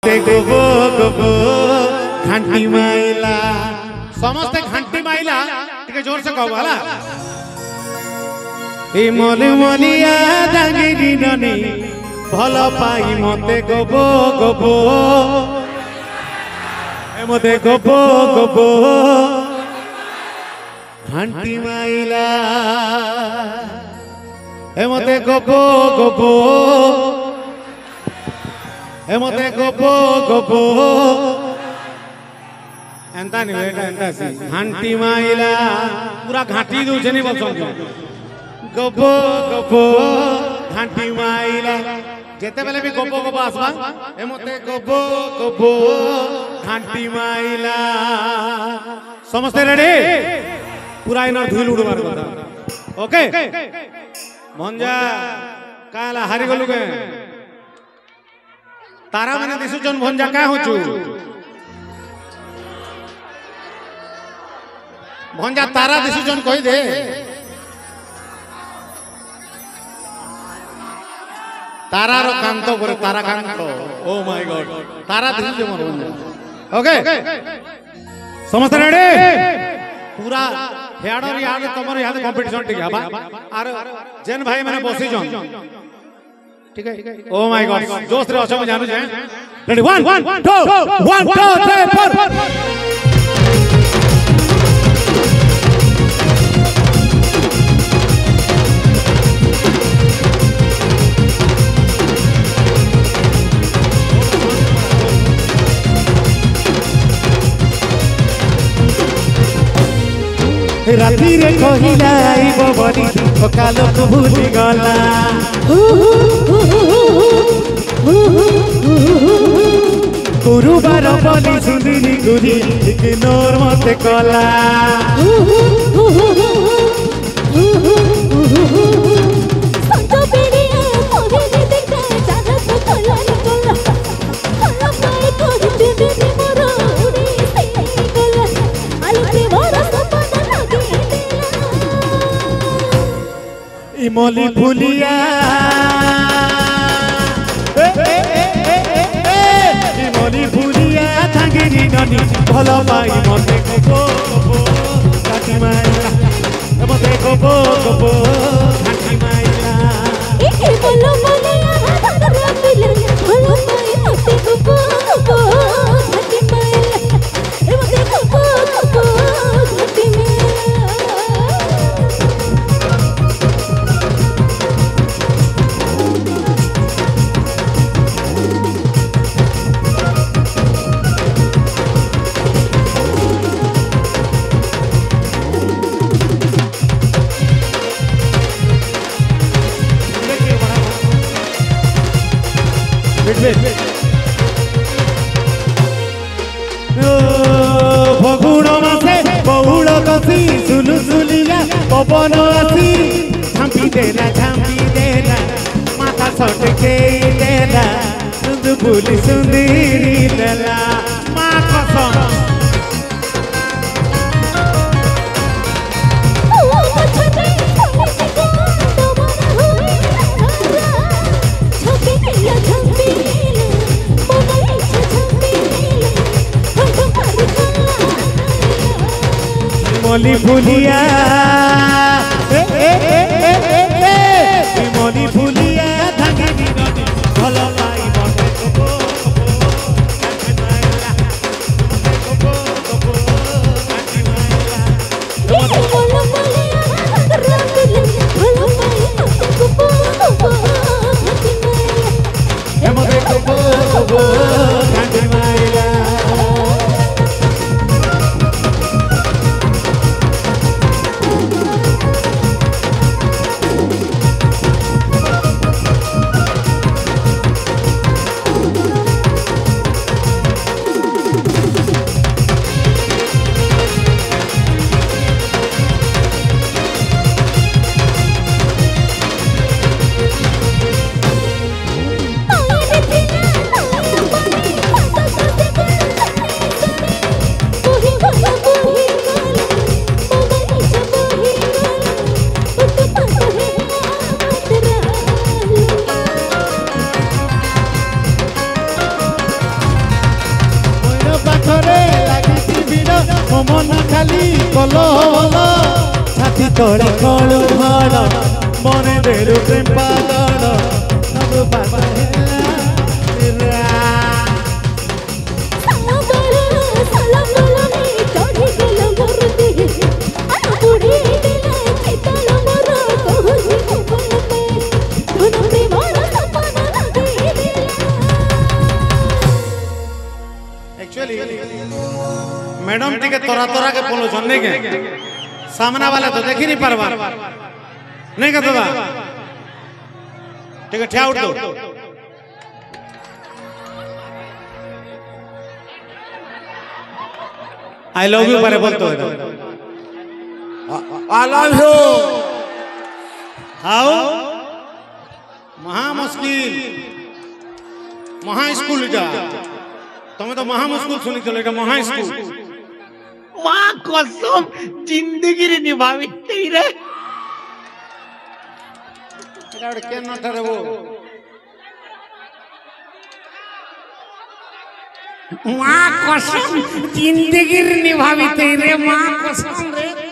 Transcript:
मते गोबो गोबो घंटी माइला समस्त घंटी माइला टिके जोर से कहबो हला ए मोले मोलिया दांगी ननी भलो पाई मते गोबो गोबो ए मते गोबो गोबो घंटी माइला ए मते गोबो गोबो ए मते गोबो गोबो एंता नहीं बेटा एंता सी घंटी माइला पूरा घाटी दू जनी बसो गोबो गोबो घंटी माइला जेते बेले भी गोबो गोबो आसबा ए मते गोबो गोबो घंटी माइला समझते रेडी पूरा इनर धुल उड़वार কথা ओके भंजा काला हारी गलु के तारा माने दिसुचन भंजा का होचु भंजा तारा दिसुचन कहि दे तारा रो कांतो करे तारा कांतो ओ माय गॉड तारा दिसुचे मोर भंजा ओके समझ रेडी पूरा हेडर याद तमर याद कंपटीशन ठीक है बा आर जेन भाई माने बसी जन ठीक है ओ माय गॉड जोश रे असम जानू जे रेडी 1 2 1 2 3 4 राती रे कहिला आइबो बनी सकाल तो भूली गला गुरुवार बनी सुंदरी गुरी इग्नोर मते कला मोली फुलिया मोली फुलिया थांगिनी ननी भलो पाई मते गोबो गोबो घाटी माइला मते गोबो गोबो घाटी माइला ए बोलो मोलिया थांगरा पिले भलो पाई मते गोबो गोबो घाटी माइला ए मते गोबो गोबो घाटी माइला फगुण मासे बहुल कसी सुलु सुलिया पवन आसी झांपी देला माथा सटके देला सुंदु बुली सुंदरी देला मा कसम मोली फुलिया मोली फुलिया धांगी नदी भलो पाई मते गोबो घाटी माइला गोबो गोबो घाटी माइला मोली फुलिया धांगी नदी भलो पाई मते गोबो गोबो घाटी माइला मते गोबो गोबो घाटी माइला মন খালি কলো ছাতি তলে কলো ঘড় মনে দেরু প্রেম পাগল সব বাবা मैडम टिके तोरा तोरा के बोलो नहीं के सामना वाला तो देख ही नहीं पारवा नहीं का दादा ठीक है ठिया उठ दो आई लव यू बारे बोलते हो आई लव यू हाउ महा मुश्किल महा स्कूल जा तुम्हें तो महा मुश्किल सुनी चलो এটা महा स्कूल मां कसम जिंदगी रे निभावी तेरे এটা কেন নঠারে वो मां कसम जिंदगी रे निभावी तेरे मां कसम रे